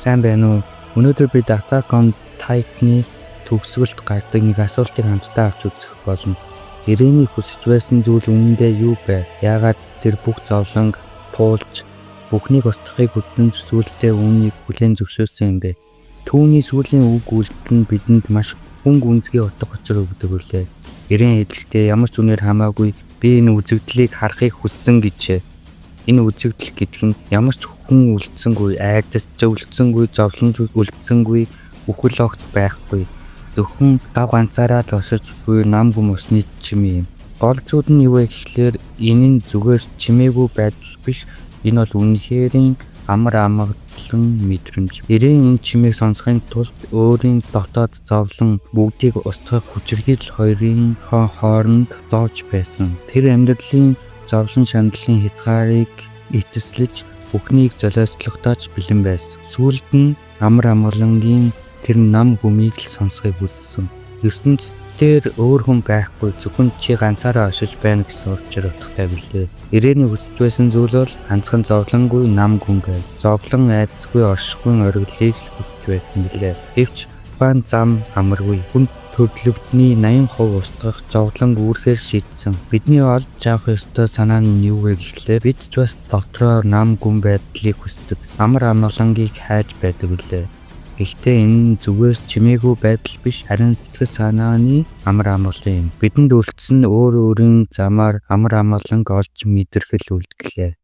сайн байна уу? Өнөөдөр бид Attack on Titan-ы төгсгөлд гардаг нэг асуултыг хамтдаа авч үзэх болно. Ирээний хүсэж байсан зүйл үнэндээ юу бэ? Яагаад тэр бүх зовлонг туулж бүхнийг устгахыг хүдэнж сүултээ үүнийг хүлээн зөвшөөрсөн юм бэ? Түүний сүүлийн үг үйлдэл нь бидэнд маш хөнгө үнцгий утга учир өгдөг үлээ. Ирээн эдэлтэй ямар ч үнээр хамаагүй би энэ үзэгдлийг харахыг хүссэн гэжээ. Энэ үзэгдэл гэдэг нь ямар ч хүн үлдсэнгүй, айдас зөвлөсөнгүй, зовлонж үлдсэнгүй, үхэл огт байхгүй. Зөвхөн гав ганцаараа л осож буй нам хүмүүсний чимээ юм. Гол зүйл нь юу вэ гэхлээр энэ нь зүгээр чимээгүй байдал биш. Энэ бол үнэхэрийн амар амгалан мэдрэмж. Ирээн энэ чимээг сонсохын тулд өөрийн дотоод зовлон бүгдийг устгах хүчирхийлэл хоёрын хооронд зоож байсан. Тэр амьдралын зовлон шаналлын хязгаарыг эцэслэж бүхнийг золиослохтойч бэлэн байсан. Сүүлд нь амар амгалангийн тэр нам хүмийг л сонсхийг хүссэн. ертөнцийн дээр өөр хүн байхгүй, зөвхөн чи ганцаараа очиж байна гэсэн учир утгатай билээ. Ирээний хүсэж байсан зүйл бол ганцхан зовлонгүй нам хүн байв. Зовлон айдасгүй оршихуйн ориглыг хүсэж байсан билээ. Гэвч тухайн зам амаргүй. Хүн төрлөвтний 80% устгах зовлон үүрхээр шийдсэн. Бидний олж авах ёстой санаа нь юу вэ гэхлээр бид ч бас дотроо нам гүн байдлыг хүсдэг. Амар амгалангийг хайж байдаг үлээ. Гэхдээ энэ зүгээр чимээгүй байдал биш, харин сэтгэл санааны амар амгалан юм. Бидэнд үлдсэн өөр өөрийн замаар амар амгаланг олж мэдэрхэл үлдлээ.